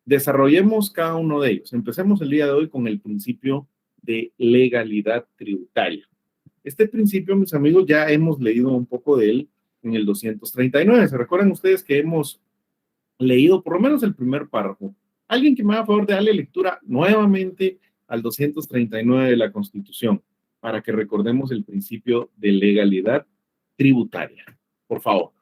Desarrollemos cada uno de ellos. Empecemos el día de hoy con el principio de legalidad tributaria. Este principio, mis amigos, ya hemos leído un poco de él en el 239. ¿Se recuerdan ustedes que hemos leído por lo menos el primer párrafo? Alguien que me haga favor de darle lectura nuevamente al 239 de la Constitución para que recordemos el principio de legalidad tributaria. Por favor.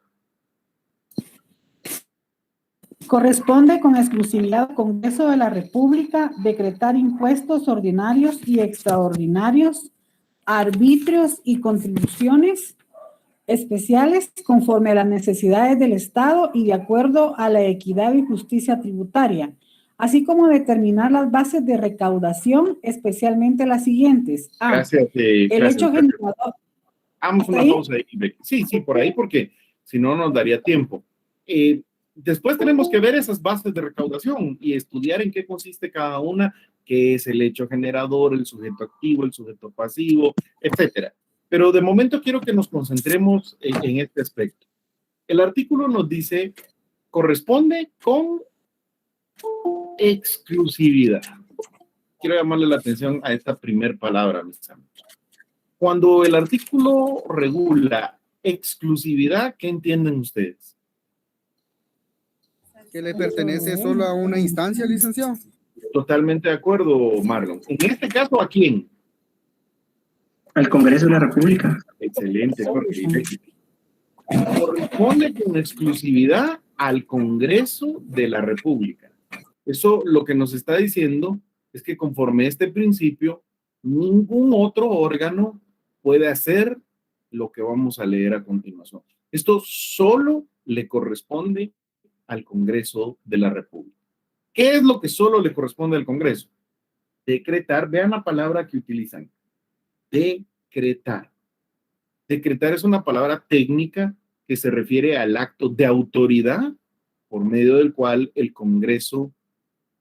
Corresponde con exclusividad al Congreso de la República decretar impuestos ordinarios y extraordinarios, arbitrios y contribuciones especiales conforme a las necesidades del Estado y de acuerdo a la equidad y justicia tributaria, así como determinar las bases de recaudación, especialmente las siguientes. Gracias. El hecho generador. Vamos una pausa ahí. Sí, por ahí, porque si no nos daría tiempo. Después tenemos que ver esas bases de recaudación y estudiar en qué consiste cada una, qué es el hecho generador, el sujeto activo, el sujeto pasivo, etcétera. Pero de momento quiero que nos concentremos en este aspecto. El artículo nos dice, corresponde con exclusividad. Quiero llamarle la atención a esta primer palabra, mis amigos. Cuando el artículo regula exclusividad, ¿qué entienden ustedes? Que le pertenece solo a una instancia, licenciado. Totalmente de acuerdo, Marlon. En este caso, ¿a quién? Al Congreso de la República. Excelente. Corresponde con exclusividad al Congreso de la República. Eso lo que nos está diciendo es que conforme a este principio, ningún otro órgano puede hacer lo que vamos a leer a continuación. Esto solo le corresponde al Congreso de la República. ¿Qué es lo que solo le corresponde al Congreso? Decretar. Vean la palabra que utilizan. Decretar. Decretar es una palabra técnica que se refiere al acto de autoridad por medio del cual el Congreso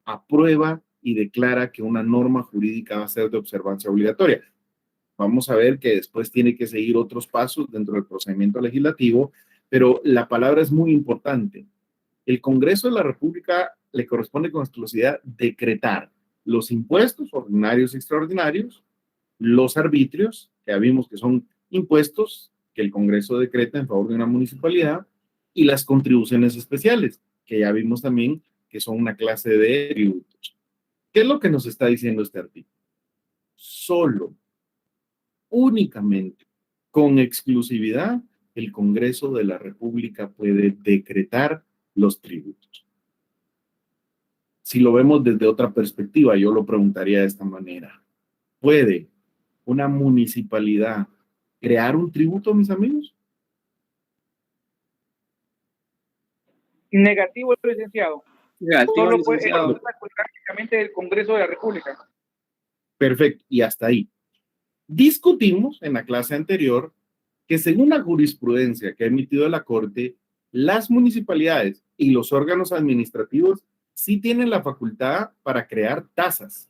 aprueba y declara que una norma jurídica va a ser de observancia obligatoria. Vamos a ver que después tiene que seguir otros pasos dentro del procedimiento legislativo, pero la palabra es muy importante. El Congreso de la República le corresponde con exclusividad decretar los impuestos ordinarios y extraordinarios, los arbitrios, que ya vimos que son impuestos que el Congreso decreta en favor de una municipalidad, y las contribuciones especiales, que ya vimos también que son una clase de tributos. ¿Qué es lo que nos está diciendo este artículo? Solo, únicamente, con exclusividad, el Congreso de la República puede decretar los tributos. Si lo vemos desde otra perspectiva, yo lo preguntaría de esta manera. ¿Puede una municipalidad crear un tributo, mis amigos? Negativo, licenciado. Negativo, licenciado. Prácticamente del Congreso de la República. Perfecto, y hasta ahí. Discutimos en la clase anterior que según la jurisprudencia que ha emitido la Corte, las municipalidades y los órganos administrativos sí tienen la facultad para crear tasas,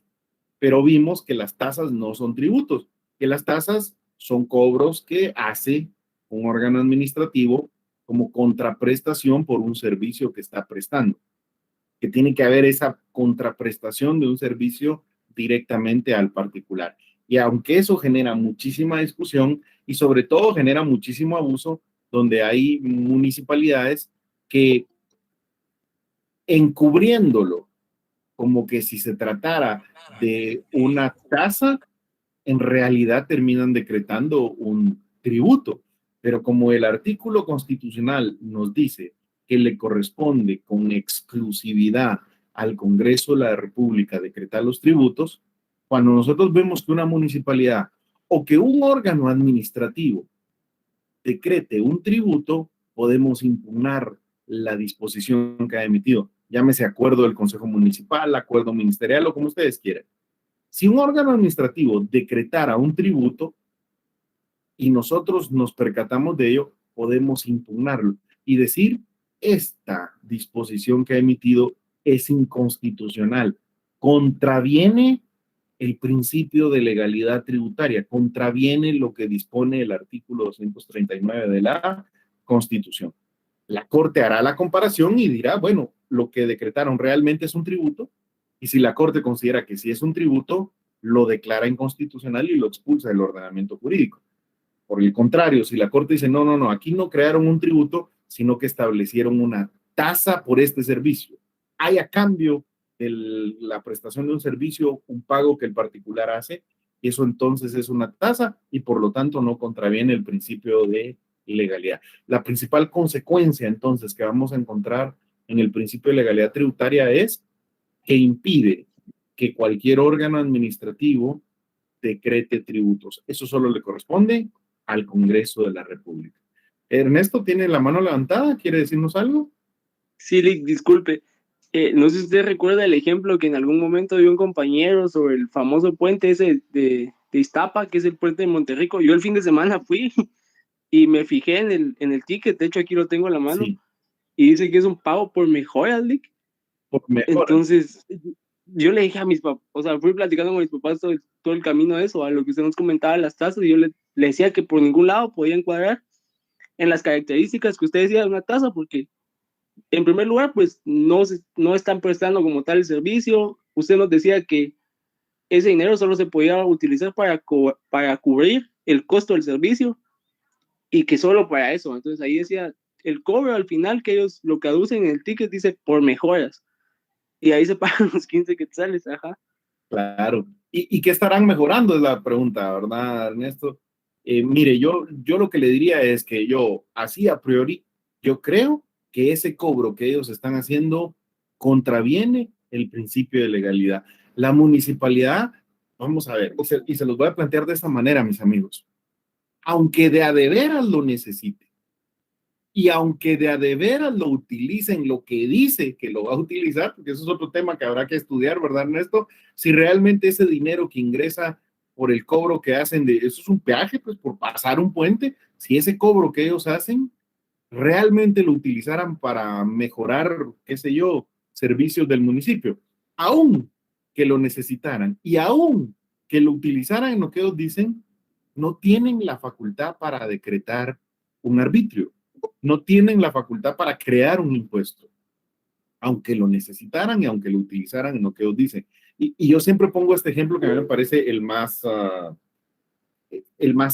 pero vimos que las tasas no son tributos, que las tasas son cobros que hace un órgano administrativo como contraprestación por un servicio que está prestando, que tiene que haber esa contraprestación de un servicio directamente al particular. Y aunque eso genera muchísima discusión y sobre todo genera muchísimo abuso, donde hay municipalidades que encubriéndolo como que si se tratara de una tasa, en realidad terminan decretando un tributo. Pero como el artículo constitucional nos dice que le corresponde con exclusividad al Congreso de la República decretar los tributos, cuando nosotros vemos que una municipalidad o que un órgano administrativo decrete un tributo, podemos impugnar la disposición que ha emitido. Llámese acuerdo del Consejo Municipal, acuerdo ministerial o como ustedes quieran. Si un órgano administrativo decretara un tributo y nosotros nos percatamos de ello, podemos impugnarlo y decir, esta disposición que ha emitido es inconstitucional, contraviene el principio de legalidad tributaria, contraviene lo que dispone el artículo 239 de la Constitución. La Corte hará la comparación y dirá, bueno, lo que decretaron realmente es un tributo, y si la Corte considera que sí es un tributo, lo declara inconstitucional y lo expulsa del ordenamiento jurídico. Por el contrario, si la Corte dice, no, no, no, aquí no crearon un tributo, sino que establecieron una tasa por este servicio. Hay a cambio de la prestación de un servicio, un pago que el particular hace, y eso entonces es una tasa y por lo tanto no contraviene el principio de legalidad. La principal consecuencia entonces que vamos a encontrar en el principio de legalidad tributaria es que impide que cualquier órgano administrativo decrete tributos. Eso solo le corresponde al Congreso de la República. Ernesto tiene la mano levantada, ¿quiere decirnos algo? Sí, Lick, disculpe. No sé si usted recuerda el ejemplo que en algún momento dio un compañero sobre el famoso puente ese de Iztapa, que es el puente de Monterrico. Yo el fin de semana fui y me fijé en el ticket, de hecho aquí lo tengo en la mano, Sí, y dice que es un pago por mejoras, Lick. por mejor. Entonces, yo le dije a mis papás, o sea, fui platicando con mis papás todo el camino de eso, a lo que usted nos comentaba, las tasas, y yo le decía que por ningún lado podía encuadrar en las características que usted decía de una tasa, porque en primer lugar, pues no están prestando como tal el servicio. Usted nos decía que ese dinero solo se podía utilizar para cubrir el costo del servicio y que solo para eso. Entonces ahí decía, el cobro al final que ellos lo que aducen en el ticket dice por mejoras. Y ahí se pagan los 15 quetzales, ajá. Claro. ¿Y qué estarán mejorando? Es la pregunta, ¿verdad, Ernesto? Mire, yo lo que le diría es que yo, así a priori, yo creo que ese cobro que ellos están haciendo contraviene el principio de legalidad. La municipalidad, vamos a ver, y se los voy a plantear de esta manera, mis amigos. Aunque de a de veras lo necesite, y aunque de a de veras lo utilicen, lo que dice que lo va a utilizar, porque eso es otro tema que habrá que estudiar, ¿verdad, Ernesto? Si realmente ese dinero que ingresa por el cobro que hacen eso es un peaje, pues por pasar un puente, si ese cobro que ellos hacen realmente lo utilizaran para mejorar, qué sé yo, servicios del municipio, aún que lo necesitaran y aún que lo utilizaran en lo que ellos dicen, no tienen la facultad para decretar un arbitrio, no tienen la facultad para crear un impuesto, aunque lo necesitaran y aunque lo utilizaran en lo que ellos dicen. Y yo siempre pongo este ejemplo que a mí me parece el más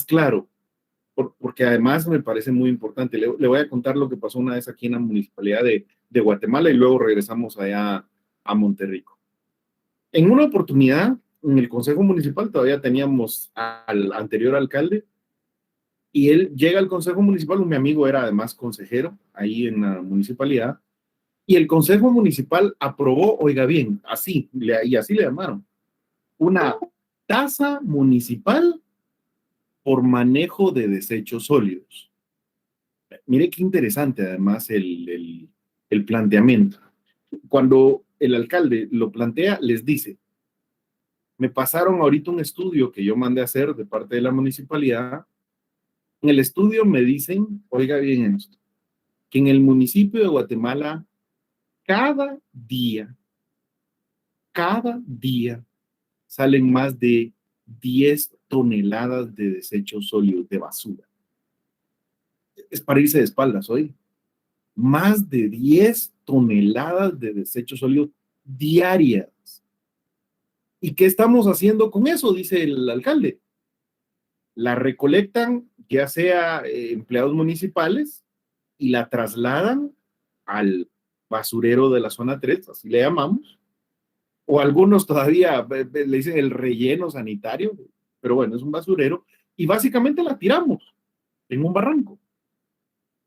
claro, porque además me parece muy importante. Le voy a contar lo que pasó una vez aquí en la municipalidad de Guatemala y luego regresamos allá a Monterrico. En una oportunidad, en el Consejo Municipal todavía teníamos al anterior alcalde y él llega al Consejo Municipal, mi amigo era además consejero ahí en la municipalidad, y el Consejo Municipal aprobó, oiga bien, así, y así le llamaron, una tasa municipal por manejo de desechos sólidos. Mire qué interesante además el planteamiento. Cuando el alcalde lo plantea, les dice, me pasaron ahorita un estudio que yo mandé a hacer de parte de la municipalidad. En el estudio me dicen, oiga bien esto, que en el municipio de Guatemala, cada día salen más de 10 toneladas de desechos sólidos de basura. Es para irse de espaldas hoy. Más de 10 toneladas de desechos sólidos diarias. ¿Y qué estamos haciendo con eso? Dice el alcalde. La recolectan, ya sea empleados municipales, y la trasladan al basurero de la zona 3, así le llamamos, o algunos todavía le dicen el relleno sanitario, pero bueno, es un basurero, y básicamente la tiramos en un barranco.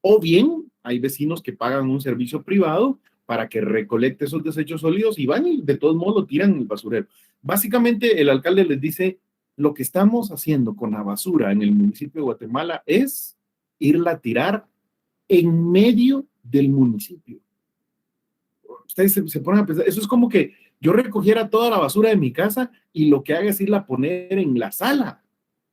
O bien, hay vecinos que pagan un servicio privado para que recolecte esos desechos sólidos y van y de todos modos lo tiran en el basurero. Básicamente, el alcalde les dice, lo que estamos haciendo con la basura en el municipio de Guatemala es irla a tirar en medio del municipio. Ustedes se ponen a pensar, eso es como que yo recogiera toda la basura de mi casa y lo que haga es irla a poner en la sala.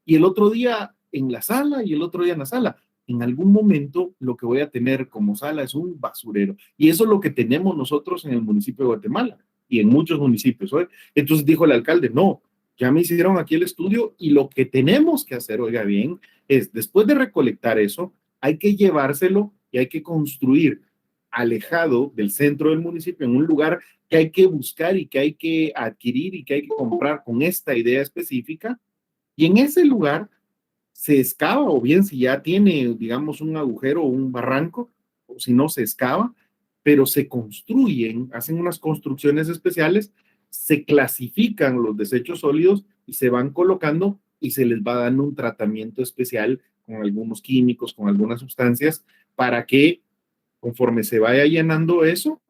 Y el otro día en la sala y el otro día en la sala. En algún momento lo que voy a tener como sala es un basurero. Y eso es lo que tenemos nosotros en el municipio de Guatemala y en muchos municipios. ¿Oye? Entonces dijo el alcalde, no, ya me hicieron aquí el estudio y lo que tenemos que hacer, oiga bien, es después de recolectar eso, hay que llevárselo y hay que construir alejado del centro del municipio, en un lugar que hay que buscar y que hay que adquirir y que hay que comprar con esta idea específica, y en ese lugar se excava, o bien si ya tiene, digamos, un agujero o un barranco, o si no se excava, pero se construyen, hacen unas construcciones especiales, se clasifican los desechos sólidos y se van colocando y se les va dando un tratamiento especial con algunos químicos, con algunas sustancias, para que conforme se vaya llenando eso,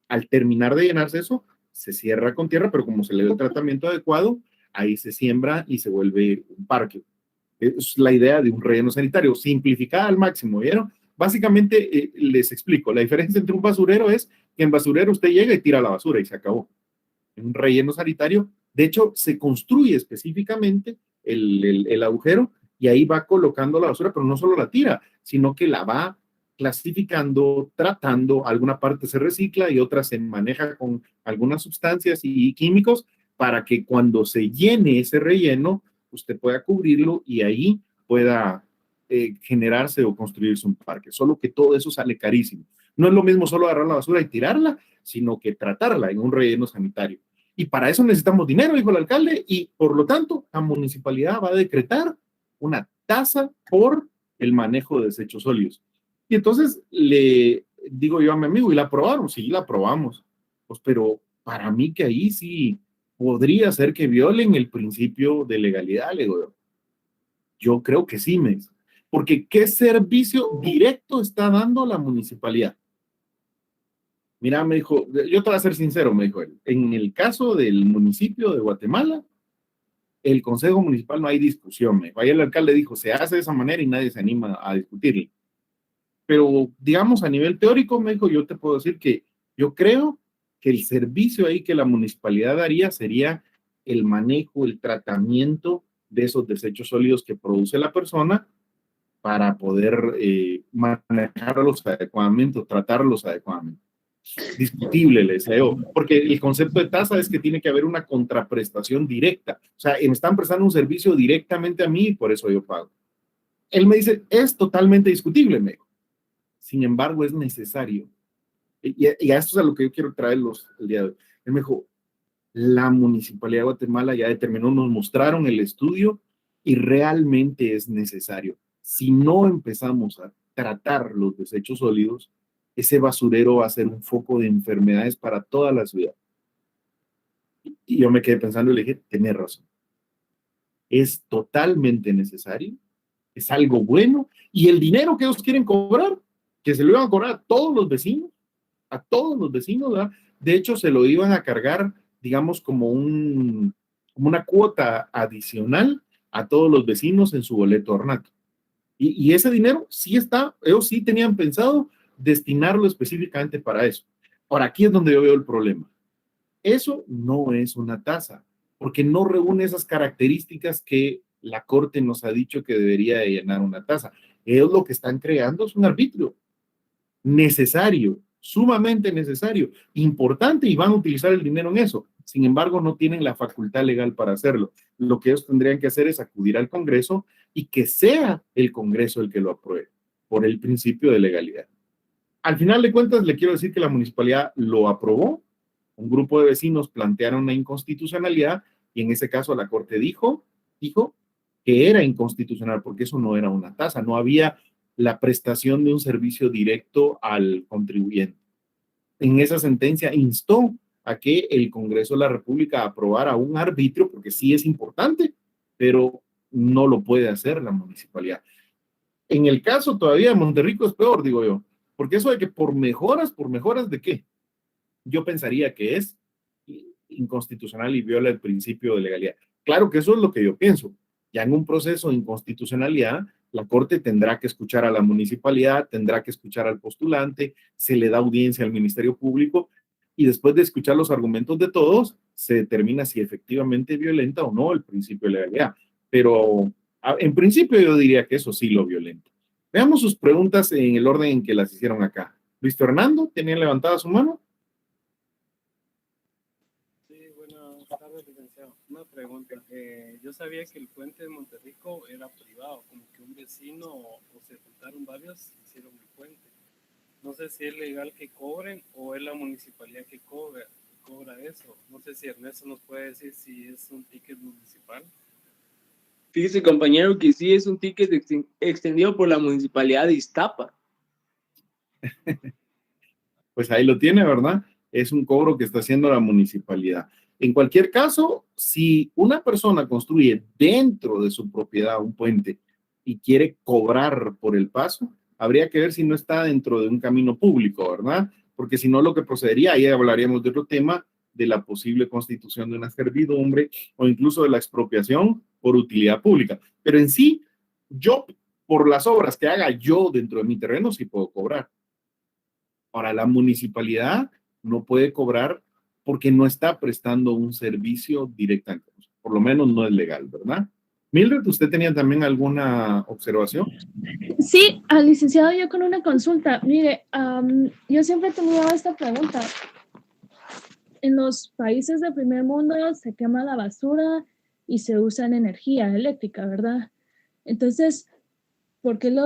al terminar de llenarse eso, se cierra con tierra, pero como se le dio el tratamiento adecuado, ahí se siembra y se vuelve un parque. Es la idea de un relleno sanitario, simplificada al máximo, ¿vieron? Básicamente, les explico, la diferencia entre un basurero es que en basurero usted llega y tira la basura y se acabó. En un relleno sanitario, de hecho, se construye específicamente el agujero y ahí va colocando la basura, pero no solo la tira, sino que la va clasificando, tratando, alguna parte se recicla y otra se maneja con algunas sustancias y químicos para que cuando se llene ese relleno, usted pueda cubrirlo y ahí pueda generarse o construirse un parque. Solo que todo eso sale carísimo. No es lo mismo solo agarrar la basura y tirarla, sino que tratarla en un relleno sanitario. Y para eso necesitamos dinero, dijo el alcalde, y por lo tanto la municipalidad va a decretar una tasa por el manejo de desechos sólidos. Y entonces le digo yo a mi amigo, ¿y la aprobaron? Sí, la aprobamos. Pues, pero para mí que ahí sí podría ser que violen el principio de legalidad, le digo yo creo que sí, me dice. Porque ¿qué servicio directo está dando la municipalidad? Mira, me dijo, yo te voy a ser sincero, me dijo él, en el caso del municipio de Guatemala, el consejo municipal no hay discusión, me dijo. Ahí el alcalde dijo, se hace de esa manera y nadie se anima a discutirlo. Pero, digamos, a nivel teórico, me dijo, yo te puedo decir que yo creo que el servicio ahí que la municipalidad daría sería el manejo, el tratamiento de esos desechos sólidos que produce la persona para poder manejarlos adecuadamente o tratarlos adecuadamente. Discutible, le decía yo, porque el concepto de tasa es que tiene que haber una contraprestación directa. O sea, me están prestando un servicio directamente a mí y por eso yo pago. Él me dice, es totalmente discutible, me dijo. Sin embargo, es necesario. Y a esto es a lo que yo quiero traerlos el día de hoy. Él me dijo, la Municipalidad de Guatemala ya determinó, nos mostraron el estudio y realmente es necesario. Si no empezamos a tratar los desechos sólidos, ese basurero va a ser un foco de enfermedades para toda la ciudad. Y yo me quedé pensando y le dije, tenés razón. Es totalmente necesario, es algo bueno, y el dinero que ellos quieren cobrar, que se lo iban a cobrar a todos los vecinos, ¿verdad? De hecho, se lo iban a cargar, digamos, como una cuota adicional a todos los vecinos en su boleto ornato. Y ese dinero sí está, ellos sí tenían pensado destinarlo específicamente para eso. Ahora, aquí es donde yo veo el problema. Eso no es una tasa, porque no reúne esas características que la Corte nos ha dicho que debería de llenar una tasa. Ellos lo que están creando es un arbitrio necesario, sumamente necesario, importante, y van a utilizar el dinero en eso. Sin embargo, no tienen la facultad legal para hacerlo. Lo que ellos tendrían que hacer es acudir al Congreso y que sea el Congreso el que lo apruebe, por el principio de legalidad. Al final de cuentas, le quiero decir que la municipalidad lo aprobó. Un grupo de vecinos plantearon una inconstitucionalidad y en ese caso la Corte dijo que era inconstitucional porque eso no era una tasa, no había la prestación de un servicio directo al contribuyente. En esa sentencia instó a que el Congreso de la República aprobara un arbitrio, porque sí es importante, pero no lo puede hacer la municipalidad. En el caso todavía de Monterrico es peor, digo yo, porque eso de que por mejoras ¿de qué? Yo pensaría que es inconstitucional y viola el principio de legalidad. Claro que eso es lo que yo pienso. Ya en un proceso de inconstitucionalidad, la Corte tendrá que escuchar a la municipalidad, tendrá que escuchar al postulante, se le da audiencia al Ministerio Público y después de escuchar los argumentos de todos, se determina si efectivamente violenta o no el principio de legalidad. Pero en principio yo diría que eso sí lo violenta. Veamos sus preguntas en el orden en que las hicieron acá. Luis Fernando, ¿tenía levantada su mano? Sí, buenas tardes, licenciado. Una pregunta. Yo sabía que el puente de Monterrico era privado, como que un vecino o se juntaron varios y hicieron el puente. no sé si es legal que cobren o es la municipalidad que cobra eso. No sé si Ernesto nos puede decir si es un ticket municipal. Fíjese, compañero, que sí es un ticket extendido por la municipalidad de Iztapa. Pues ahí lo tiene, ¿verdad? Es un cobro que está haciendo la municipalidad. En cualquier caso, si una persona construye dentro de su propiedad un puente y quiere cobrar por el paso, habría que ver si no está dentro de un camino público, ¿verdad? Porque si no, lo que procedería, ahí hablaríamos de otro tema, de la posible constitución de una servidumbre o incluso de la expropiación por utilidad pública. Pero en sí, yo, por las obras que haga yo dentro de mi terreno, sí puedo cobrar. Ahora, la municipalidad no puede cobrar porque no está prestando un servicio directamente. Por lo menos no es legal, ¿verdad? Mildred, ¿usted tenía también alguna observación? Sí, al licenciado, yo con una consulta. Mire, yo siempre he tenido esta pregunta. En los países del primer mundo se quema la basura y se usa en energía eléctrica, ¿verdad? Entonces, ¿por qué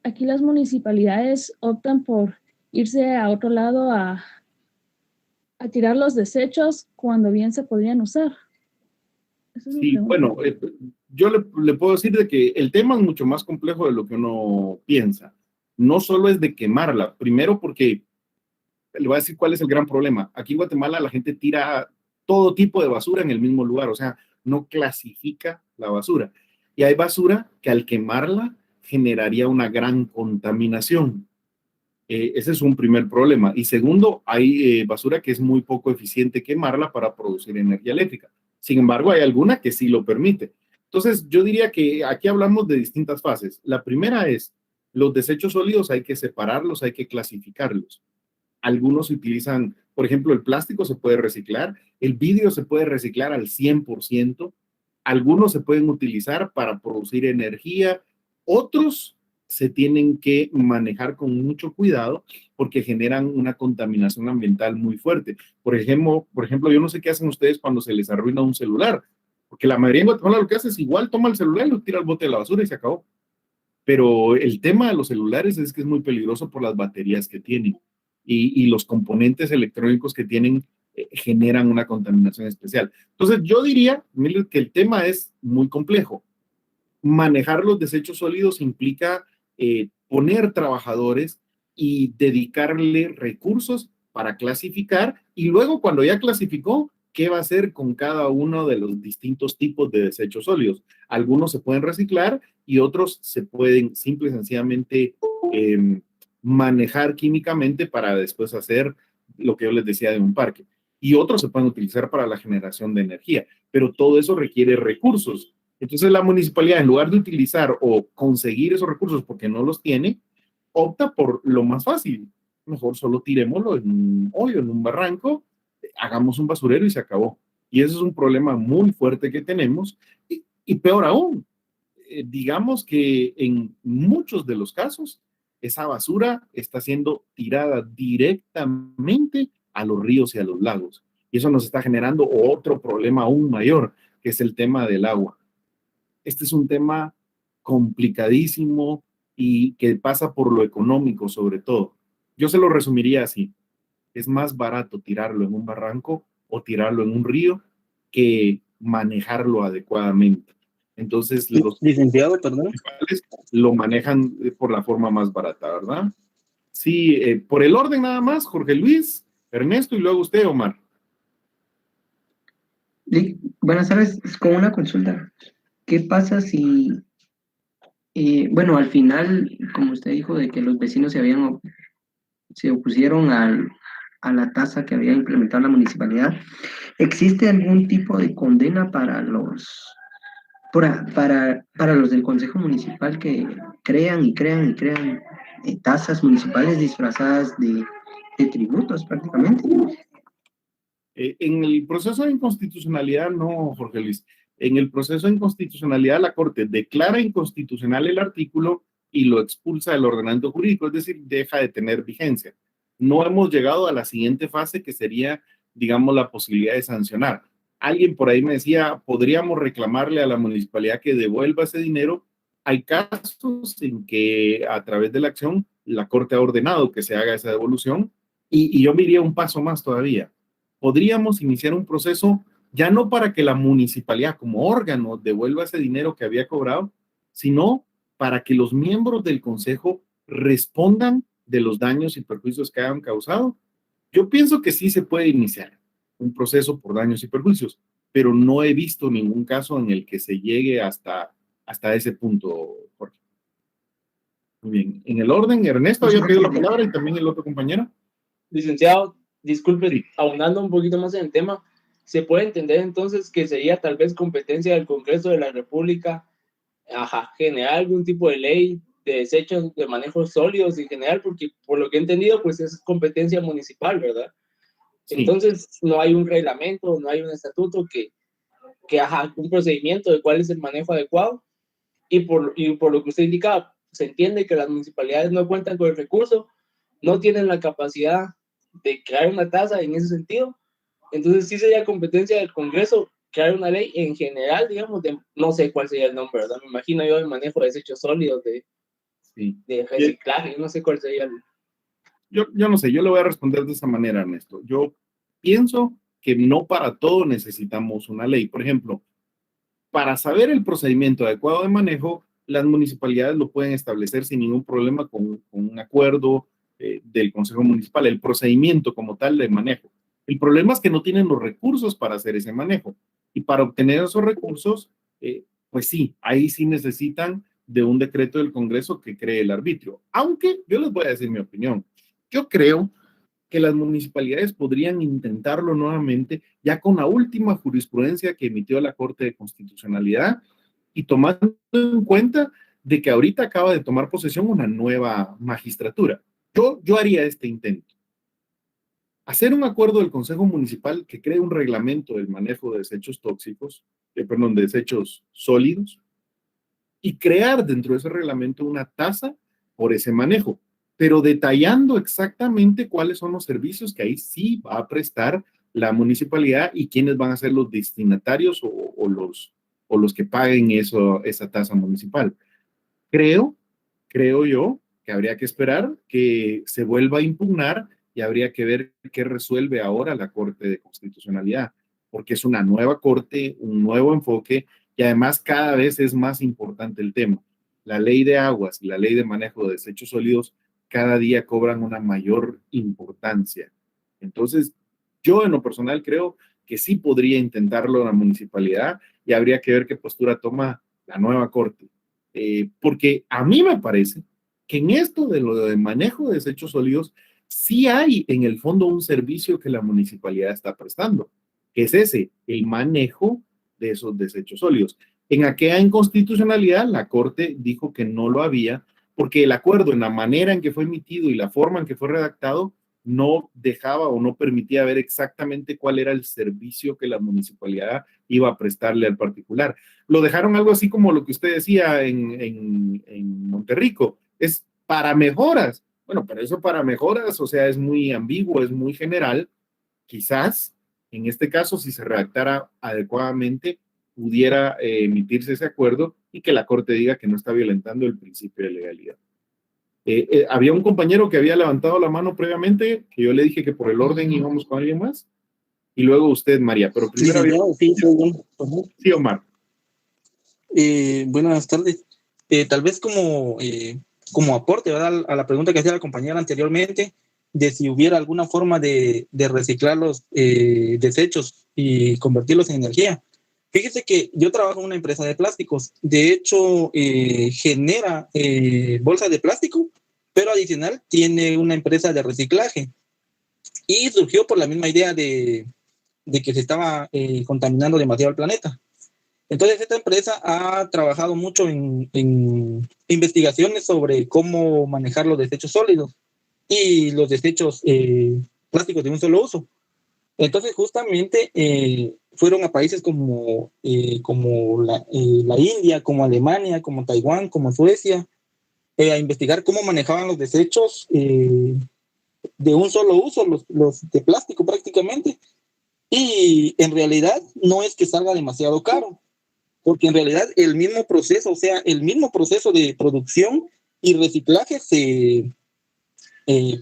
aquí las municipalidades optan por irse a otro lado a tirar los desechos cuando bien se podrían usar? Sí, bueno, yo le puedo decir de que el tema es mucho más complejo de lo que uno piensa. No solo es de quemarla, primero porque le voy a decir cuál es el gran problema. Aquí en Guatemala la gente tira todo tipo de basura en el mismo lugar, o sea, no clasifica la basura. Y hay basura que al quemarla generaría una gran contaminación. Ese es un primer problema. Y segundo, hay basura que es muy poco eficiente quemarla para producir energía eléctrica. Sin embargo, hay alguna que sí lo permite. Entonces, yo diría que aquí hablamos de distintas fases. La primera es, los desechos sólidos hay que separarlos, hay que clasificarlos. Algunos utilizan, por ejemplo, el plástico se puede reciclar, el vidrio se puede reciclar al 100%, algunos se pueden utilizar para producir energía, otros se tienen que manejar con mucho cuidado porque generan una contaminación ambiental muy fuerte. Por ejemplo, yo no sé qué hacen ustedes cuando se les arruina un celular, porque la mayoría en Guatemala lo que hace es igual toma el celular y lo tira al bote de la basura y se acabó. Pero el tema de los celulares es que es muy peligroso por las baterías que tienen y los componentes electrónicos que tienen generan una contaminación especial. Entonces, yo diría, Mildred, que el tema es muy complejo. Manejar los desechos sólidos implica poner trabajadores y dedicarle recursos para clasificar y luego cuando ya clasificó, ¿qué va a hacer con cada uno de los distintos tipos de desechos sólidos? Algunos se pueden reciclar y otros se pueden simple y sencillamente manejar químicamente para después hacer lo que yo les decía de un parque. Y otros se pueden utilizar para la generación de energía, pero todo eso requiere recursos. Entonces la municipalidad, en lugar de utilizar o conseguir esos recursos porque no los tiene, opta por lo más fácil. Mejor solo tirémoslo en un hoyo, en un barranco, hagamos un basurero y se acabó. Y ese es un problema muy fuerte que tenemos. Y peor aún, digamos que en muchos de los casos, esa basura está siendo tirada directamente a los ríos y a los lagos. Y eso nos está generando otro problema aún mayor, que es el tema del agua. Este es un tema complicadísimo y que pasa por lo económico sobre todo. Yo se lo resumiría así. Es más barato tirarlo en un barranco o tirarlo en un río que manejarlo adecuadamente. Entonces, los licenciado, perdón, lo manejan por la forma más barata, ¿verdad? Sí, por el orden nada más, Jorge Luis, Ernesto y luego usted, Omar. buenas tardes, con una consulta. ¿Qué pasa si, bueno, al final, como usted dijo, de que los vecinos se opusieron a la tasa que había implementado la municipalidad, ¿existe algún tipo de condena para los del Consejo Municipal que crean tasas municipales disfrazadas de tributos prácticamente? En el proceso de inconstitucionalidad, no, Jorge Luis. En el proceso de inconstitucionalidad, la Corte declara inconstitucional el artículo y lo expulsa del ordenamiento jurídico, es decir, deja de tener vigencia. No hemos llegado a la siguiente fase, que sería, digamos, la posibilidad de sancionar. Alguien por ahí me decía, podríamos reclamarle a la municipalidad que devuelva ese dinero. Hay casos en que a través de la acción la Corte ha ordenado que se haga esa devolución, y yo me iría un paso más todavía. Podríamos iniciar un proceso ya no para que la municipalidad como órgano devuelva ese dinero que había cobrado, sino para que los miembros del consejo respondan de los daños y perjuicios que hayan causado. Yo pienso que sí se puede iniciar un proceso por daños y perjuicios, pero no he visto ningún caso en el que se llegue hasta ese punto, Jorge. Muy bien. En el orden, Ernesto había pedido la palabra y también el otro compañero. Licenciado, disculpe, ahondando un poquito más en el tema, ¿se puede entender entonces que sería tal vez competencia del Congreso de la República generar algún tipo de ley de desechos de manejos sólidos en general? Porque por lo que he entendido, pues es competencia municipal, ¿verdad? Sí. Entonces no hay un reglamento, no hay un estatuto que un procedimiento de cuál es el manejo adecuado, y por lo que usted indicaba, se entiende que las municipalidades no cuentan con el recurso, no tienen la capacidad de crear una tasa en ese sentido. Entonces sí sería competencia del Congreso crear una ley en general, digamos, no sé cuál sería el nombre, ¿verdad? Me imagino yo el manejo de desechos sólidos, de reciclaje, no sé cuál sería el... Yo no sé, yo le voy a responder de esa manera, Ernesto. Yo pienso que no para todo necesitamos una ley. Por ejemplo, para saber el procedimiento adecuado de manejo, las municipalidades lo pueden establecer sin ningún problema con un acuerdo del Consejo Municipal, el procedimiento como tal de manejo. El problema es que no tienen los recursos para hacer ese manejo. Y para obtener esos recursos, pues sí, ahí sí necesitan de un decreto del Congreso que cree el arbitrio. Aunque yo les voy a decir mi opinión. Yo creo que las municipalidades podrían intentarlo nuevamente ya con la última jurisprudencia que emitió la Corte de Constitucionalidad y tomando en cuenta de que ahorita acaba de tomar posesión una nueva magistratura. Yo haría este intento. Hacer un acuerdo del Consejo Municipal que cree un reglamento del manejo de desechos tóxicos, de desechos sólidos, y crear dentro de ese reglamento una tasa por ese manejo, pero detallando exactamente cuáles son los servicios que ahí sí va a prestar la municipalidad y quiénes van a ser los destinatarios o los que paguen esa tasa municipal. Creo yo que habría que esperar que se vuelva a impugnar y habría que ver qué resuelve ahora la Corte de Constitucionalidad, porque es una nueva corte, un nuevo enfoque, y además cada vez es más importante el tema. La ley de aguas y la ley de manejo de desechos sólidos cada día cobran una mayor importancia. Entonces, yo en lo personal creo que sí podría intentarlo la municipalidad y habría que ver qué postura toma la nueva corte. Porque a mí me parece que en esto de lo de manejo de desechos sólidos sí hay en el fondo un servicio que la municipalidad está prestando, que es ese, el manejo de esos desechos sólidos. En aquella inconstitucionalidad, la Corte dijo que no lo había, porque el acuerdo en la manera en que fue emitido y la forma en que fue redactado no dejaba o no permitía ver exactamente cuál era el servicio que la municipalidad iba a prestarle al particular. Lo dejaron algo así como lo que usted decía en Monterrico, es para mejoras. Bueno, pero eso para mejoras, o sea, es muy ambiguo, es muy general. Quizás, en este caso, si se redactara adecuadamente, pudiera emitirse ese acuerdo y que la Corte diga que no está violentando el principio de legalidad. Había un compañero que había levantado la mano previamente, que yo le dije que por el orden íbamos con alguien más, y luego usted, María, pero primero... Sí, Omar. Buenas tardes. Tal vez como aporte, ¿verdad?, a la pregunta que hacía la compañera anteriormente, de si hubiera alguna forma de reciclar los desechos y convertirlos en energía. Fíjese que yo trabajo en una empresa de plásticos. De hecho, genera bolsas de plástico, pero adicional tiene una empresa de reciclaje. Y surgió por la misma idea de que se estaba contaminando demasiado el planeta. Entonces, esta empresa ha trabajado mucho en investigaciones sobre cómo manejar los desechos sólidos y los desechos plásticos de un solo uso. Entonces, justamente fueron a países como la India, como Alemania, como Taiwán, como Suecia, a investigar cómo manejaban los desechos de un solo uso, los de plástico prácticamente. Y en realidad no es que salga demasiado caro, porque en realidad el mismo proceso, o sea, el mismo proceso de producción y reciclaje se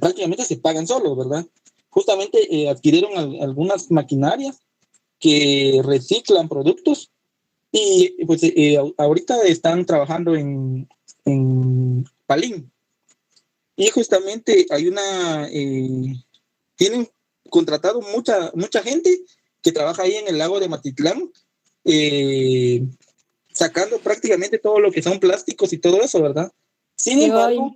prácticamente se pagan solos, ¿verdad? Justamente adquirieron algunas maquinarias que reciclan productos y pues ahorita están trabajando en Palín. Y justamente hay tienen contratado mucha gente que trabaja ahí en el lago de Matitlán, sacando prácticamente todo lo que son plásticos y todo eso, ¿verdad? Sin embargo,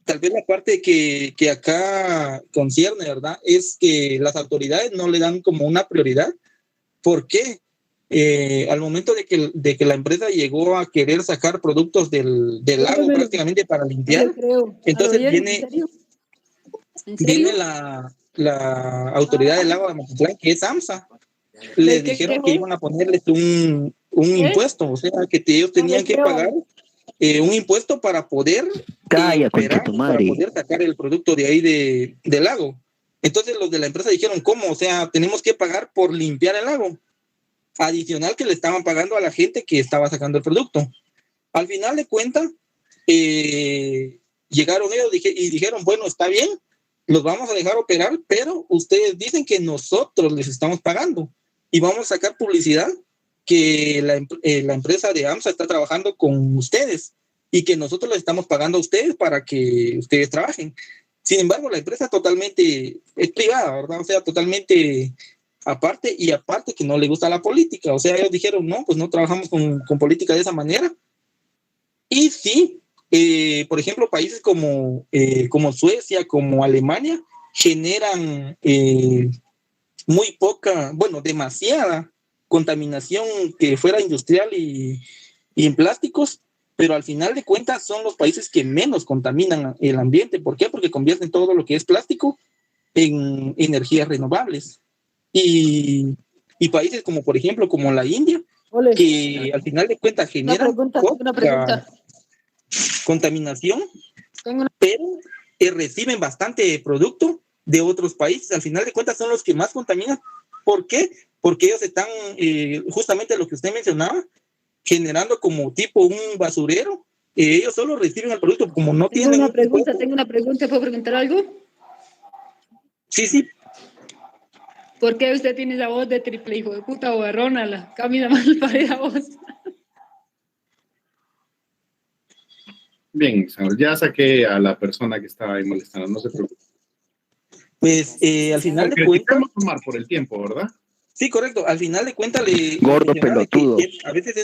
tal vez la parte que acá concierne, ¿verdad? Es que las autoridades no le dan como una prioridad. ¿Por qué? Al momento de que la empresa llegó a querer sacar productos del lago prácticamente para limpiar, entonces viene la autoridad del lago de Matitlán, que es AMSA. Les dijeron que iban a ponerles un impuesto, o sea, que ellos tenían que pagar un impuesto para poder operar, para poder sacar el producto de ahí del lago. Entonces los de la empresa dijeron, ¿cómo? O sea, tenemos que pagar por limpiar el lago, adicional que le estaban pagando a la gente que estaba sacando el producto. Al final de cuentas, llegaron ellos y dijeron, bueno, está bien, los vamos a dejar operar, pero ustedes dicen que nosotros les estamos pagando y vamos a sacar publicidad que la empresa de AMSA está trabajando con ustedes y que nosotros les estamos pagando a ustedes para que ustedes trabajen. Sin embargo, la empresa totalmente es privada, ¿verdad? O sea, totalmente aparte que no le gusta la política. O sea, ellos dijeron, no, pues no trabajamos con política de esa manera. Y sí, por ejemplo, países como Suecia, como Alemania, generan muy poca, bueno, demasiada contaminación que fuera industrial y en plásticos, pero al final de cuentas son los países que menos contaminan el ambiente. ¿Por qué? Porque convierten todo lo que es plástico en energías renovables. Y países como, por ejemplo, como la India, que al final de cuentas generan poca contaminación, pero reciben bastante producto de otros países. Al final de cuentas son los que más contaminan. ¿Por qué? Porque ellos están, justamente lo que usted mencionaba, generando como tipo un basurero. Ellos solo reciben el producto, como no tienen... Tengo una pregunta, ¿puedo preguntar algo? Sí. ¿Por qué usted tiene esa voz de triple hijo de puta o errónala? Camina mal para esa voz. Bien, señor, ya saqué a la persona que estaba ahí molestando, no se preocupe. Pues al final de cuentas... tomar por el tiempo, ¿verdad? Sí, correcto. Al final de cuentas gordo pelotudo. A veces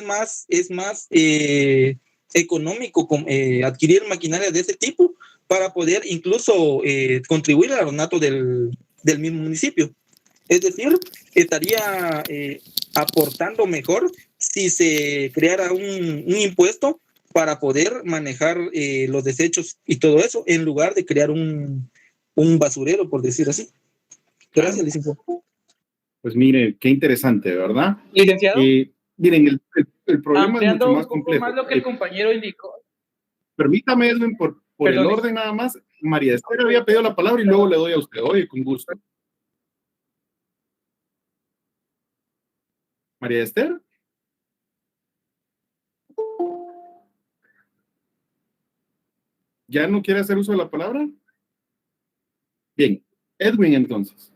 es más económico adquirir maquinaria de ese tipo para poder incluso contribuir al ornato del mismo municipio. Es decir, estaría aportando mejor si se creara un impuesto para poder manejar los desechos y todo eso, en lugar de crear un basurero, por decir así. Gracias, licenciado. Pues mire, qué interesante, ¿verdad? Licenciado. Miren, el problema ampliando es mucho más un poco complejo. más lo que el compañero indicó. Permítame, Edwin, por el orden nada más. María Esther había pedido la palabra y luego le doy a usted. Oye, con gusto. María Esther. ¿Ya no quiere hacer uso de la palabra? Bien, Edwin entonces.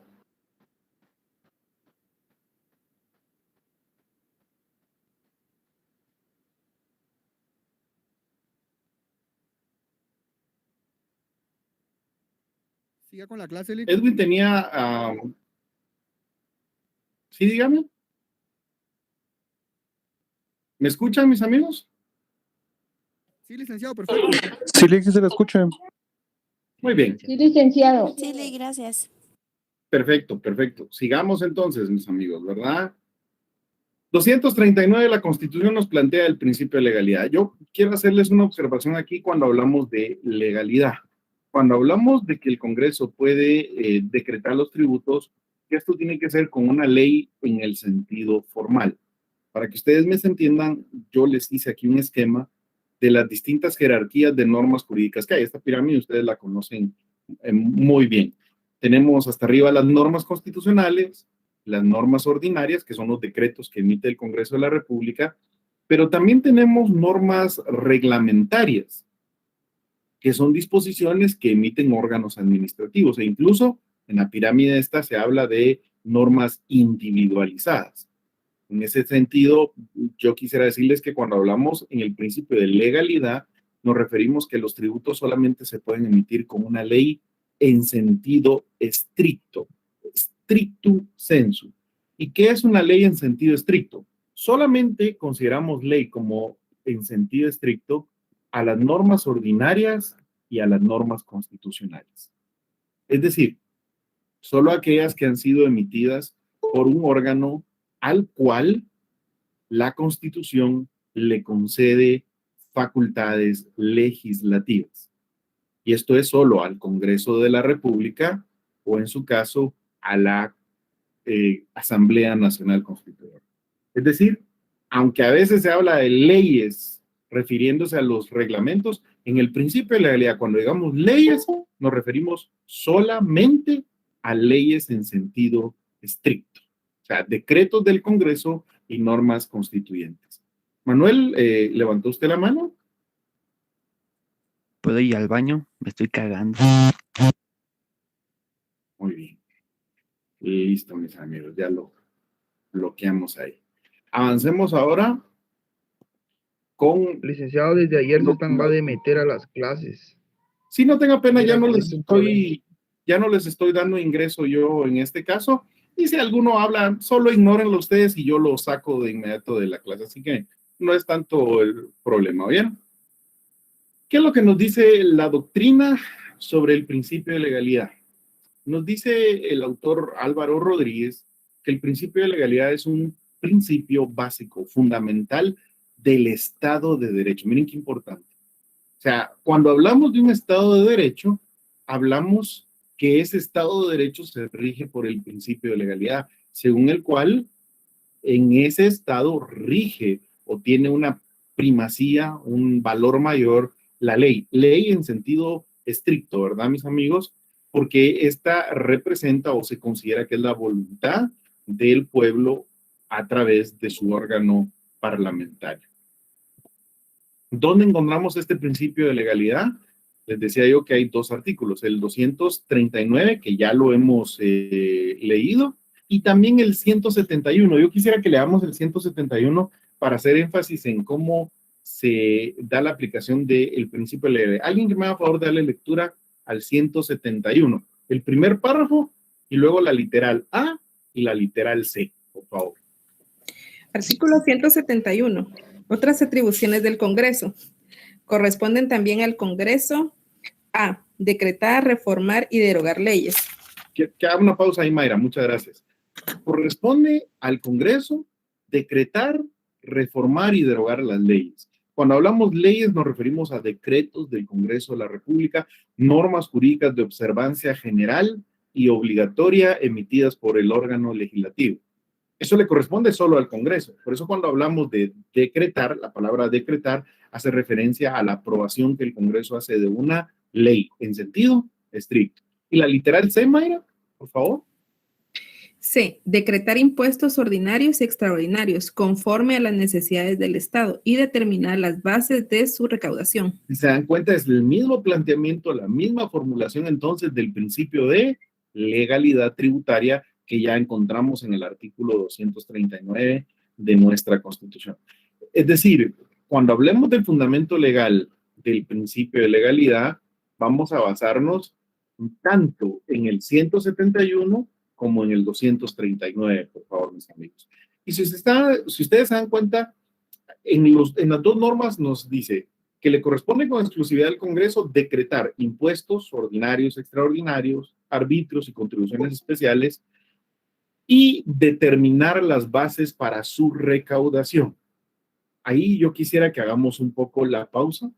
Siga con la clase, Lick. Edwin tenía... Sí, dígame. ¿Me escuchan, mis amigos? Sí, licenciado, perfecto. Sí, Lick, sí se lo escucha. Muy bien. Sí, licenciado. Sí, gracias. Perfecto. Sigamos entonces, mis amigos, ¿verdad? 239 de la Constitución nos plantea el principio de legalidad. Yo quiero hacerles una observación aquí cuando hablamos de legalidad. Cuando hablamos de que el Congreso puede decretar los tributos, esto tiene que ser con una ley en el sentido formal. Para que ustedes me entiendan, yo les hice aquí un esquema de las distintas jerarquías de normas jurídicas que hay. Esta pirámide ustedes la conocen muy bien. Tenemos hasta arriba las normas constitucionales, las normas ordinarias, que son los decretos que emite el Congreso de la República, pero también tenemos normas reglamentarias. que son disposiciones que emiten órganos administrativos, e incluso en la pirámide esta se habla de normas individualizadas. En ese sentido, yo quisiera decirles que cuando hablamos en el principio de legalidad, nos referimos que los tributos solamente se pueden emitir con una ley en sentido estricto, stricto sensu. ¿Y qué es una ley en sentido estricto? Solamente consideramos ley como en sentido estricto a las normas ordinarias y a las normas constitucionales. Es decir, solo aquellas que han sido emitidas por un órgano al cual la Constitución le concede facultades legislativas. Y esto es solo al Congreso de la República o, en su caso, a la Asamblea Nacional Constituyente. Es decir, aunque a veces se habla de leyes refiriéndose a los reglamentos, en el principio de la legalidad, cuando digamos leyes, nos referimos solamente a leyes en sentido estricto. O sea, decretos del Congreso y normas constituyentes. Manuel, ¿levantó usted la mano? ¿Puedo ir al baño? Me estoy cagando. Muy bien. Listo, mis amigos, ya lo bloqueamos ahí. Avancemos ahora con... Licenciado, desde ayer se están va de meter a las clases. Sí, no tenga pena, ya no Mira, les estoy dando ingreso yo en este caso. Y si alguno habla, solo ignórenlo ustedes y yo lo saco de inmediato de la clase. Así que no es tanto el problema, ¿bien? ¿Qué es lo que nos dice la doctrina sobre el principio de legalidad? Nos dice el autor Álvaro Rodríguez que el principio de legalidad es un principio básico, fundamental del Estado de Derecho. Miren qué importante. O sea, cuando hablamos de un Estado de Derecho, hablamos que ese Estado de Derecho se rige por el principio de legalidad, según el cual en ese Estado rige o tiene una primacía, un valor mayor la ley. Ley en sentido estricto, ¿verdad, mis amigos? Porque esta representa o se considera que es la voluntad del pueblo a través de su órgano parlamentario. ¿Dónde encontramos este principio de legalidad? Les decía yo que hay dos artículos, el 239, que ya lo hemos leído, y también el 171. Yo quisiera que leamos el 171 para hacer énfasis en cómo se da la aplicación del principio de legalidad. ¿Alguien que me haga favor de darle lectura al 171? El primer párrafo y luego la literal A y la literal C, por favor. Artículo 171. Otras atribuciones del Congreso. Corresponden también al Congreso a decretar, reformar y derogar leyes. Que haga una pausa ahí, Mayra. Muchas gracias. Corresponde al Congreso decretar, reformar y derogar las leyes. Cuando hablamos leyes nos referimos a decretos del Congreso de la República, normas jurídicas de observancia general y obligatoria emitidas por el órgano legislativo. Eso le corresponde solo al Congreso. Por eso cuando hablamos de decretar, la palabra decretar hace referencia a la aprobación que el Congreso hace de una ley en sentido estricto. ¿Y la literal C, Mayra, por favor? C. Decretar impuestos ordinarios y extraordinarios conforme a las necesidades del Estado y determinar las bases de su recaudación. Si se dan cuenta, es el mismo planteamiento, la misma formulación entonces del principio de legalidad tributaria que ya encontramos en el artículo 239 de nuestra Constitución. Es decir, cuando hablemos del fundamento legal del principio de legalidad, vamos a basarnos tanto en el 171 como en el 239, por favor, mis amigos. Y si ustedes se dan cuenta, en las dos normas nos dice que le corresponde con exclusividad al Congreso decretar impuestos ordinarios, extraordinarios, arbitrios y contribuciones especiales y determinar las bases para su recaudación. Ahí yo quisiera que hagamos un poco la pausa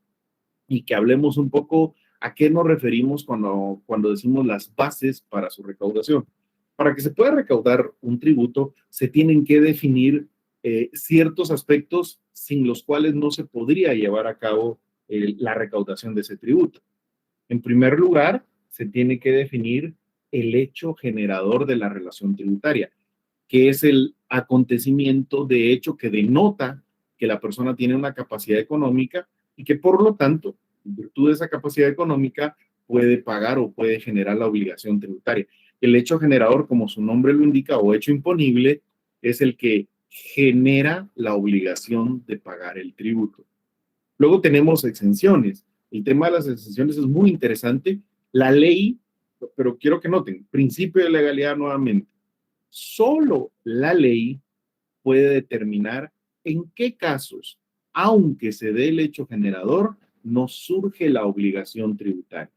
y que hablemos un poco a qué nos referimos cuando decimos las bases para su recaudación. Para que se pueda recaudar un tributo, se tienen que definir ciertos aspectos sin los cuales no se podría llevar a cabo la recaudación de ese tributo. En primer lugar, se tiene que definir el hecho generador de la relación tributaria, que es el acontecimiento de hecho que denota que la persona tiene una capacidad económica y que por lo tanto en virtud de esa capacidad económica, puede pagar o puede generar la obligación tributaria. El hecho generador, como su nombre lo indica, o hecho imponible, es el que genera la obligación de pagar el tributo. Luego tenemos exenciones. El tema de las exenciones es muy interesante. La ley, pero quiero que noten, principio de legalidad nuevamente. Solo la ley puede determinar en qué casos, aunque se dé el hecho generador, no surge la obligación tributaria.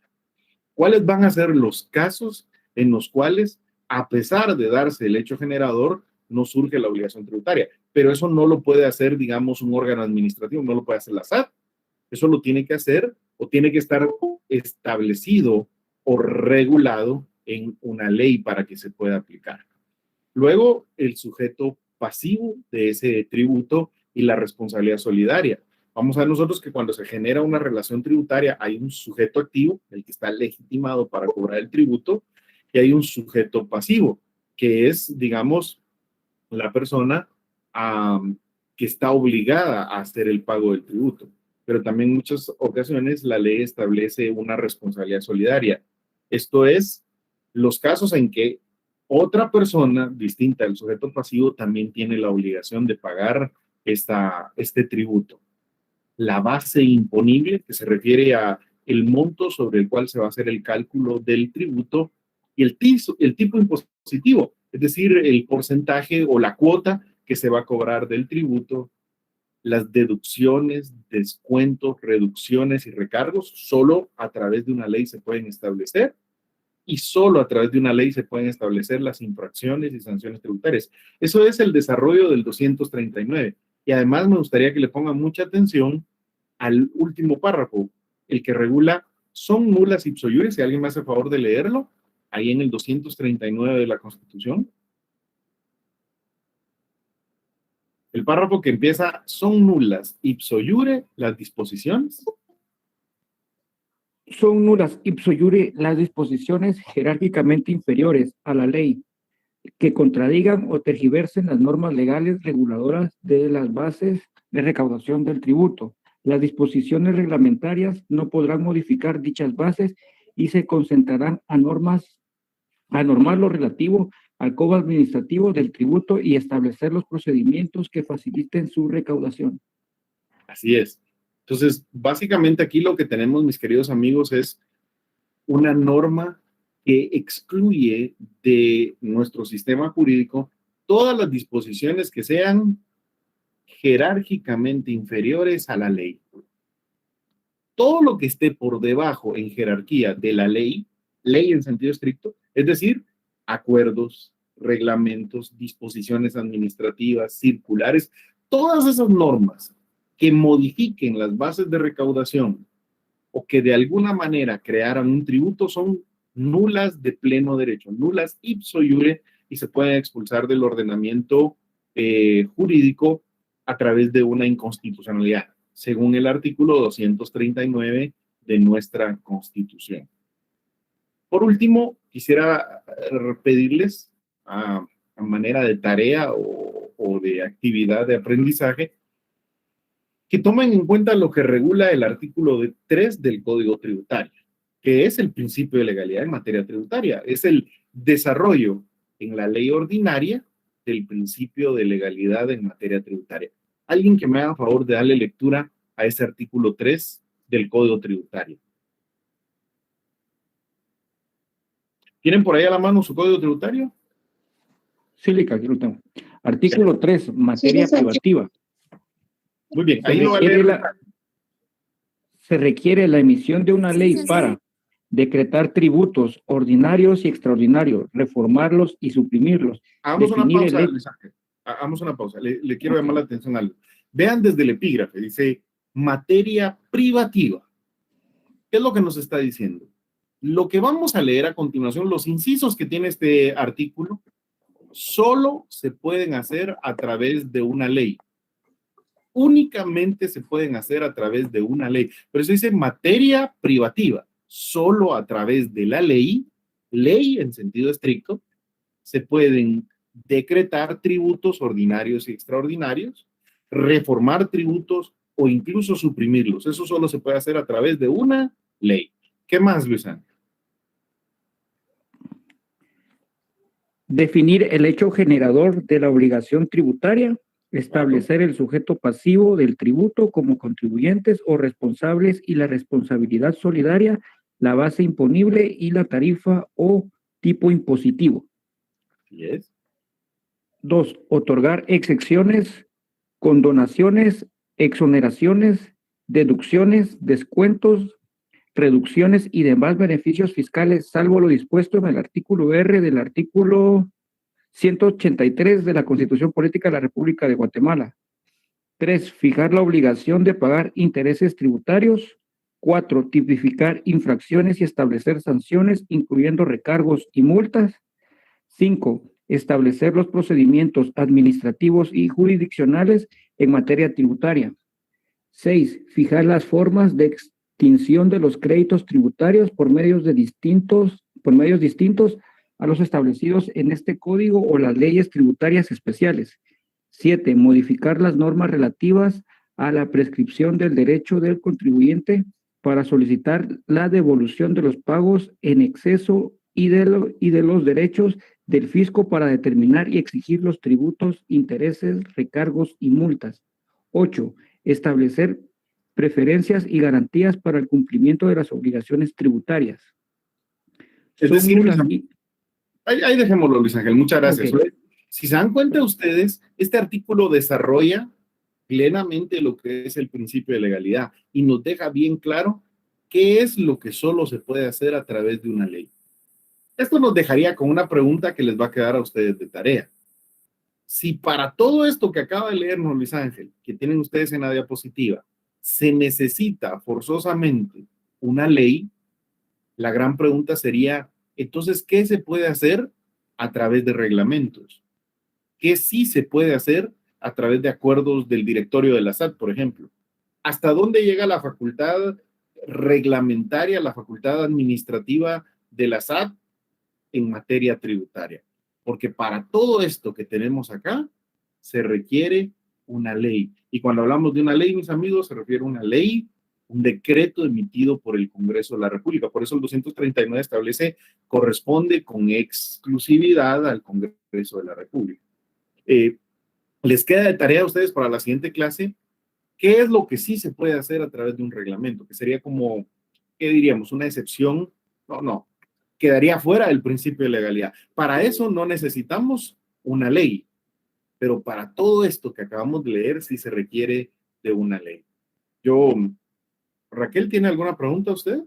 ¿Cuáles van a ser los casos en los cuales, a pesar de darse el hecho generador, no surge la obligación tributaria? Pero eso no lo puede hacer, digamos, un órgano administrativo, no lo puede hacer la SAT. Eso lo tiene que hacer o tiene que estar establecido o regulado en una ley para que se pueda aplicar. Luego, el sujeto pasivo de ese tributo y la responsabilidad solidaria. Vamos a ver nosotros que cuando se genera una relación tributaria hay un sujeto activo, el que está legitimado para cobrar el tributo, y hay un sujeto pasivo, que es, digamos, la persona que está obligada a hacer el pago del tributo. Pero también en muchas ocasiones la ley establece una responsabilidad solidaria. Esto es, los casos en que otra persona distinta al sujeto pasivo también tiene la obligación de pagar este tributo. La base imponible, que se refiere a el monto sobre el cual se va a hacer el cálculo del tributo, y el tipo impositivo, es decir, el porcentaje o la cuota que se va a cobrar del tributo. Las deducciones, descuentos, reducciones y recargos solo a través de una ley se pueden establecer, y solo a través de una ley se pueden establecer las infracciones y sanciones tributarias. Eso es el desarrollo del 239. Y además me gustaría que le pongan mucha atención al último párrafo, el que regula son nulas ipso iure. Si alguien me hace favor de leerlo, ahí en el 239 de la Constitución. El párrafo que empieza, son nulas ipso iure las disposiciones. Son nulas ipso iure las disposiciones jerárquicamente inferiores a la ley que contradigan o tergiversen las normas legales reguladoras de las bases de recaudación del tributo. Las disposiciones reglamentarias no podrán modificar dichas bases y se concentrarán a normar lo relativo al cobro administrativo del tributo y establecer los procedimientos que faciliten su recaudación. Así es. Entonces, básicamente aquí lo que tenemos, mis queridos amigos, es una norma que excluye de nuestro sistema jurídico todas las disposiciones que sean jerárquicamente inferiores a la ley. Todo lo que esté por debajo en jerarquía de la ley, ley en sentido estricto, es decir, acuerdos, reglamentos, disposiciones administrativas, circulares, todas esas normas que modifiquen las bases de recaudación o que de alguna manera crearan un tributo son nulas de pleno derecho, nulas ipso iure, y se pueden expulsar del ordenamiento jurídico a través de una inconstitucionalidad, según el artículo 239 de nuestra Constitución. Por último, quisiera pedirles a manera de tarea o de actividad de aprendizaje que tomen en cuenta lo que regula el artículo 3 del Código Tributario, que es el principio de legalidad en materia tributaria. Es el desarrollo en la ley ordinaria del principio de legalidad en materia tributaria. Alguien que me haga favor de darle lectura a ese artículo 3 del Código Tributario. ¿Tienen por ahí a la mano su Código Tributario? Sí, Lica, aquí lo tengo. Artículo 3, materia privativa. Muy bien, ahí lo va a leer. Se requiere la emisión de una ley para decretar tributos ordinarios y extraordinarios, reformarlos y suprimirlos. Hagamos una pausa, Luis Ángel. Hagamos una pausa. Le quiero llamar la atención a algo. Vean desde el epígrafe, dice materia privativa. ¿Qué es lo que nos está diciendo? Lo que vamos a leer a continuación, los incisos que tiene este artículo, solo se pueden hacer a través de una ley. Únicamente se pueden hacer a través de una ley. Pero eso dice materia privativa. Solo a través de la ley en sentido estricto, se pueden decretar tributos ordinarios y extraordinarios, reformar tributos o incluso suprimirlos. Eso solo se puede hacer a través de una ley. ¿Qué más, Luis Ángel? Definir el hecho generador de la obligación tributaria, establecer el sujeto pasivo del tributo como contribuyentes o responsables y la responsabilidad solidaria, la base imponible y la tarifa o tipo impositivo. Yes. 2. Otorgar exenciones, condonaciones, exoneraciones, deducciones, descuentos, reducciones y demás beneficios fiscales, salvo lo dispuesto en el artículo R del artículo 183 de la Constitución Política de la República de Guatemala. 3. Fijar la obligación de pagar intereses tributarios. 4. Tipificar infracciones y establecer sanciones, incluyendo recargos y multas. 5. Establecer los procedimientos administrativos y jurisdiccionales en materia tributaria. 6. Fijar las formas de extinción de los créditos tributarios por medios distintos a los establecidos en este código o las leyes tributarias especiales. 7. Modificar las normas relativas a la prescripción del derecho del contribuyente para solicitar la devolución de los pagos en exceso y de los derechos del fisco para determinar y exigir los tributos, intereses, recargos y multas. 8. Establecer preferencias y garantías para el cumplimiento de las obligaciones tributarias. Es decir, ahí dejémoslo, Luis Ángel, muchas gracias. Okay. Si se dan cuenta ustedes, este artículo desarrolla plenamente lo que es el principio de legalidad y nos deja bien claro qué es lo que solo se puede hacer a través de una ley. Esto nos dejaría con una pregunta que les va a quedar a ustedes de tarea. Si para todo esto que acaba de leernos Luis Ángel, que tienen ustedes en la diapositiva, se necesita forzosamente una ley, la gran pregunta sería, entonces, ¿qué se puede hacer a través de reglamentos? ¿Qué sí se puede hacer a través de acuerdos del directorio de la SAT, por ejemplo? ¿Hasta dónde llega la facultad reglamentaria, la facultad administrativa de la SAT en materia tributaria? Porque para todo esto que tenemos acá, se requiere una ley. Y cuando hablamos de una ley, mis amigos, se refiere a una ley, un decreto emitido por el Congreso de la República. Por eso el 239 establece, corresponde con exclusividad al Congreso de la República. Les queda de tarea a ustedes para la siguiente clase, ¿qué es lo que sí se puede hacer a través de un reglamento? Que sería como, ¿qué diríamos? Una excepción. No, quedaría fuera del principio de legalidad. Para eso no necesitamos una ley, pero para todo esto que acabamos de leer sí se requiere de una ley. Raquel, ¿tiene alguna pregunta a usted?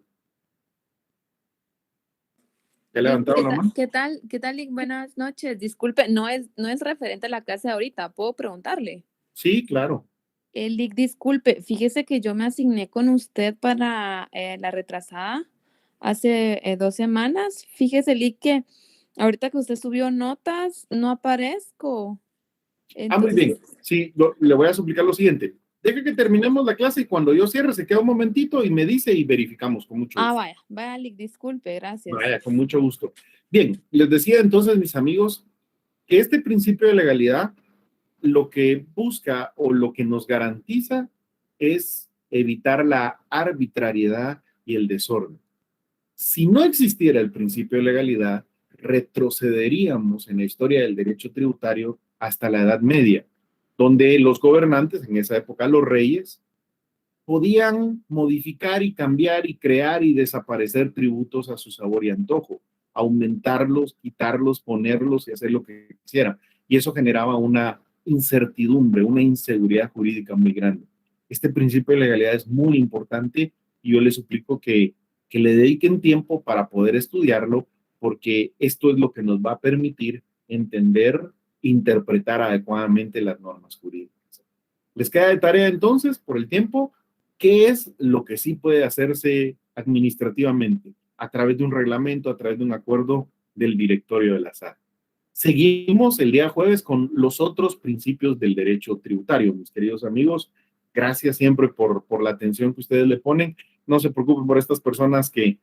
¿Ya levantaron la mano? ¿Qué tal? Buenas noches. Disculpe, no es referente a la clase de ahorita. ¿Puedo preguntarle? Sí, claro. Lick, disculpe, fíjese que yo me asigné con usted para la retrasada hace 2 semanas. Fíjese, Lick, que ahorita que usted subió notas, no aparezco. Muy bien. Sí, le voy a suplicar lo siguiente. Deje que terminemos la clase y cuando yo cierre se queda un momentito y me dice y verificamos con mucho gusto. Vaya, Lick, disculpe, gracias. Vaya, con mucho gusto. Bien, les decía entonces, mis amigos, que este principio de legalidad lo que busca o lo que nos garantiza es evitar la arbitrariedad y el desorden. Si no existiera el principio de legalidad, retrocederíamos en la historia del derecho tributario hasta la Edad Media, donde los gobernantes, en esa época los reyes, podían modificar y cambiar y crear y desaparecer tributos a su sabor y antojo, aumentarlos, quitarlos, ponerlos y hacer lo que quisieran. Y eso generaba una incertidumbre, una inseguridad jurídica muy grande. Este principio de legalidad es muy importante y yo les suplico que le dediquen tiempo para poder estudiarlo, porque esto es lo que nos va a permitir entender, interpretar adecuadamente las normas jurídicas. Les queda de tarea entonces, por el tiempo, ¿qué es lo que sí puede hacerse administrativamente a través de un reglamento, a través de un acuerdo del directorio de la SAT? Seguimos el día jueves con los otros principios del derecho tributario. Mis queridos amigos, gracias siempre por la atención que ustedes le ponen. No se preocupen por estas personas que